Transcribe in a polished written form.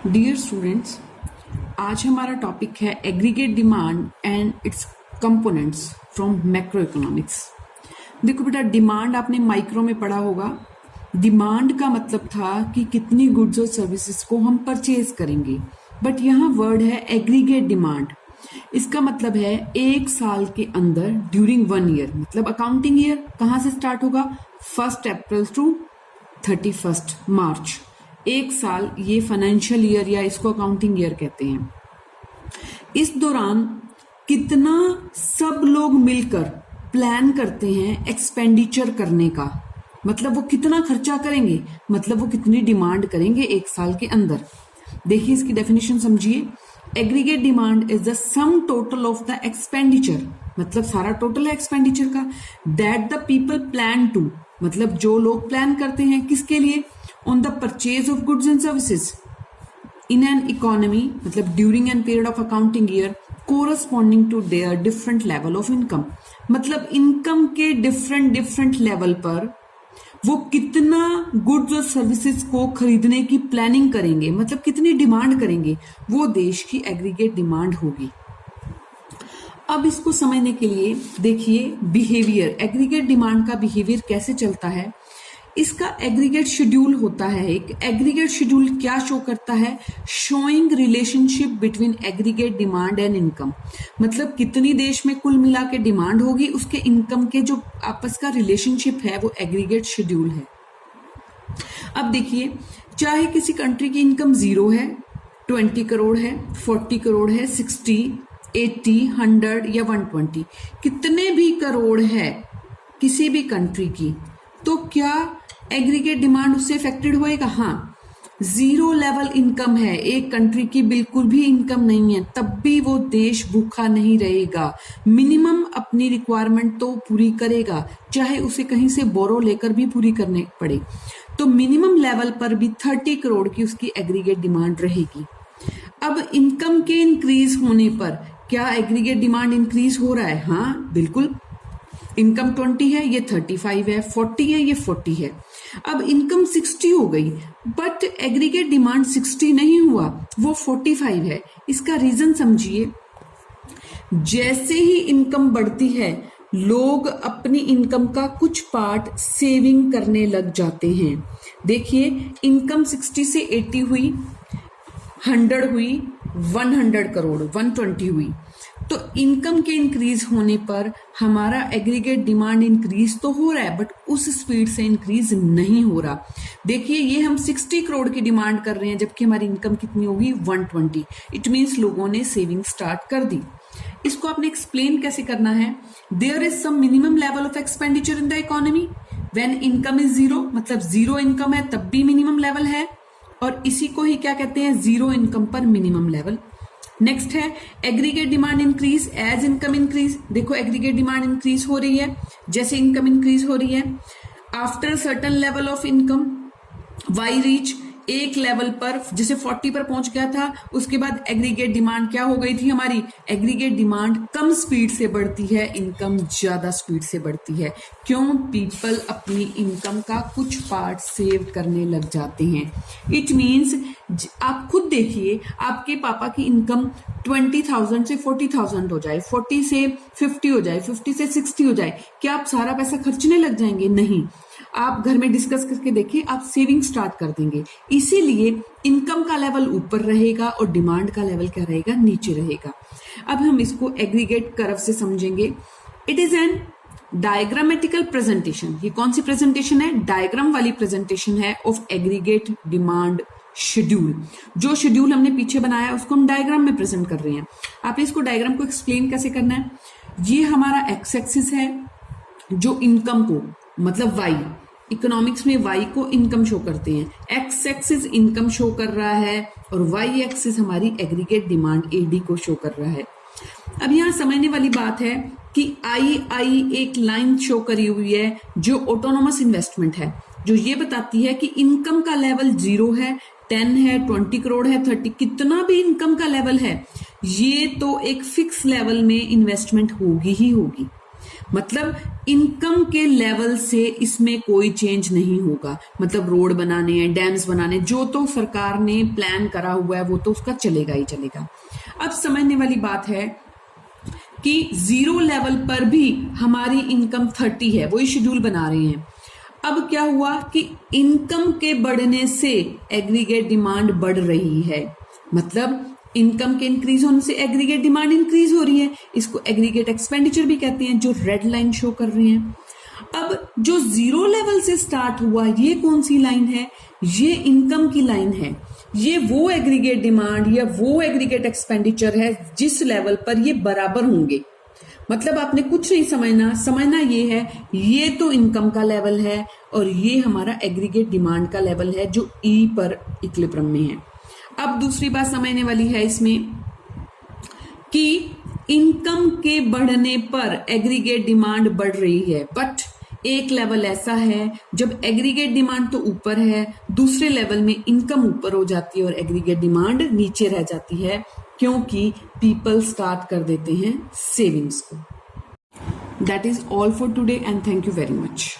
Dear students, आज हमारा topic है aggregate demand and it's components from macro economics. देखो बेटा, डिमांड आपने माइक्रो में पढ़ा होगा। डिमांड का मतलब था कि कितनी गुड्स और सर्विसेज को हम परचेज करेंगे, बट यहाँ वर्ड है एग्रीगेट डिमांड। इसका मतलब है एक साल के अंदर ड्यूरिंग 1 ईयर, मतलब अकाउंटिंग ईयर कहाँ से स्टार्ट होगा? 1 अप्रैल टू 31 मार्च। एक साल, ये फाइनेंशियल ईयर या इसको अकाउंटिंग ईयर कहते हैं। इस दौरान कितना सब लोग मिलकर प्लान करते हैं एक्सपेंडिचर करने का, मतलब वो कितना खर्चा करेंगे, मतलब वो कितनी डिमांड करेंगे एक साल के अंदर। देखिए इसकी डेफिनेशन समझिए। Aggregate demand is the sum total of the expenditure, मतलब सारा टोटल है एक्सपेंडिचर का, that the people plan to, मतलब जो लोग प्लान करते हैं किसके लिए, on the purchase of goods and services in an economy, मतलब during an period of accounting year corresponding to their different level of income. मतलब इनकम के डिफरेंट लेवल पर वो कितना गुड्स और सर्विसेज को खरीदने की प्लानिंग करेंगे, मतलब कितनी डिमांड करेंगे, वो देश की एग्रीगेट डिमांड होगी। अब इसको समझने के लिए देखिए बिहेवियर, एग्रीगेट डिमांड का बिहेवियर कैसे चलता है। इसका एग्रीगेट शेड्यूल होता है। एक एग्रीगेट शेड्यूल क्या शो करता है? Showing relationship between aggregate demand and income, मतलब कितनी देश में कुल मिला के डिमांड होगी, उसके इनकम के जो आपस का रिलेशनशिप है वो एग्रीगेट शेड्यूल है। अब देखिए, चाहे किसी कंट्री की इनकम 0 है, 20 करोड़ है, 40 करोड़ है, 60, 80, 100 या 120, कितने भी करोड़ है किसी भी कंट्री की, तो क्या एग्रीगेट डिमांड उससे अफेक्टेड होएगा? हाँ। 0 लेवल इनकम है, एक कंट्री की बिल्कुल भी इनकम नहीं है, तब भी वो देश भूखा नहीं रहेगा। मिनिमम अपनी रिक्वायरमेंट तो पूरी करेगा, चाहे उसे कहीं से बोरो लेकर भी पूरी करने पड़े। तो मिनिमम लेवल पर भी 30 करोड़ की उसकी एग्रीगेट डिमांड रहेगी। अब इनकम के इंक्रीज होने पर क्या एग्रीगेट डिमांड इंक्रीज हो रहा है? हाँ बिल्कुल। इनकम 20 है, ये 35 है, 40 है, ये 40 है। अब इनकम 60 हो गई, बट एग्रीगेट डिमांड 60 नहीं हुआ, वो 45 है। इसका रीजन समझिए। जैसे ही इनकम बढ़ती है, लोग अपनी इनकम का कुछ पार्ट सेविंग करने लग जाते हैं। देखिए, इनकम 60 से 80 हुई, 100 हुई, 100 करोड़, 120 हुई। तो इनकम के इंक्रीज होने पर हमारा एग्रीगेट डिमांड इंक्रीज तो हो रहा है, बट उस स्पीड से इंक्रीज नहीं हो रहा। देखिए, ये हम 60 करोड़ की डिमांड कर रहे हैं, जबकि हमारी इनकम कितनी होगी? 120। इट मीन्स लोगों ने सेविंग स्टार्ट कर दी। इसको आपने एक्सप्लेन कैसे करना है? There is some minimum level of expenditure in the economy when income is 0, मतलब 0 इनकम है तब भी मिनिमम लेवल है, और इसी को ही क्या कहते हैं? 0 इनकम पर मिनिमम लेवल। नेक्स्ट है aggregate demand increase as income increase. देखो, एग्रीगेट डिमांड इंक्रीज हो रही है जैसे इनकम इंक्रीज हो रही है। After certain level of income, Y reach, एक लेवल पर जैसे 40 पर पहुंच गया था, उसके बाद एग्रीगेट डिमांड क्या हो गई थी हमारी? एग्रीगेट डिमांड कम स्पीड से बढ़ती है, इनकम ज्यादा स्पीड से बढ़ती है। क्यों? पीपल अपनी इनकम का कुछ पार्ट सेव करने लग जाते हैं। इट मीन्स आप खुद देखिए, आपके पापा की इनकम 20,000 से 40,000 हो जाए, 40 से 50 हो जाए, 50 से 60 हो जाए, क्या आप सारा पैसा खर्चने लग जाएंगे? नहीं। आप घर में डिस्कस करके देखिए, आप सेविंग स्टार्ट कर देंगे। इसीलिए इनकम का लेवल ऊपर रहेगा और डिमांड का लेवल क्या रहेगा? नीचे रहेगा। अब हम इसको एग्रीगेट कर्व से समझेंगे। It is an diagrammatical presentation. ये कौन सी प्रेजेंटेशन है? डायग्राम वाली प्रेजेंटेशन है ऑफ एग्रीगेट डिमांड शेड्यूल। जो शेड्यूल हमने पीछे बनाया उसको हम डायग्राम में प्रेजेंट कर रहे हैं। आप इसको डायग्राम को एक्सप्लेन कैसे करना है? ये हमारा एक्स एक्सिस है, जो इनकम को, मतलब वाई, इकोनॉमिक्स में वाई को इनकम शो करते हैं। एक्स एक्सिस इनकम शो कर रहा है और वाई एक्सिस हमारी एग्रीगेट डिमांड एडी को शो कर रहा है। अब यहाँ समझने वाली बात है कि आई एक लाइन शो करी हुई है जो ऑटोनोमस इन्वेस्टमेंट है, जो ये बताती है कि इनकम का लेवल 0 है, 10 है, 20 करोड़ है, 30, कितना भी इनकम का लेवल है, ये तो एक फिक्स लेवल में इन्वेस्टमेंट होगी ही होगी। मतलब इनकम के लेवल से इसमें कोई चेंज नहीं होगा। मतलब रोड बनाने हैं, डैम्स बनाने, जो तो सरकार ने प्लान करा हुआ है वो तो उसका चलेगा ही चलेगा। अब समझने वाली बात है कि जीरो लेवल पर भी हमारी इनकम 30 है, वही शेड्यूल बना रहे हैं। अब क्या हुआ कि इनकम के बढ़ने से एग्रीगेट डिमांड बढ़ रही है, मतलब इनकम के इंक्रीज होने से एग्रीगेट डिमांड इंक्रीज हो रही है। इसको एग्रीगेट एक्सपेंडिचर भी कहते हैं, जो रेड लाइन शो कर रही है। अब जो जीरो लेवल से स्टार्ट हुआ, ये कौन सी लाइन है? ये इनकम की लाइन है। ये वो एग्रीगेट डिमांड या वो एग्रीगेट एक्सपेंडिचर है जिस लेवल पर ये बराबर होंगे। मतलब आपने कुछ नहीं समझना ये है, ये तो इनकम का लेवल है और ये हमारा एग्रीगेट डिमांड का लेवल है जो ई पर इक्विलिब्रियम में है। अब दूसरी बात समझने वाली है इसमें कि इनकम के बढ़ने पर एग्रीगेट डिमांड बढ़ रही है, बट एक लेवल ऐसा है जब एग्रीगेट डिमांड तो ऊपर है, दूसरे लेवल में इनकम ऊपर हो जाती है और एग्रीगेट डिमांड नीचे रह जाती है, क्योंकि पीपल स्टार्ट कर देते हैं सेविंग्स को। That is all for today and thank you very much.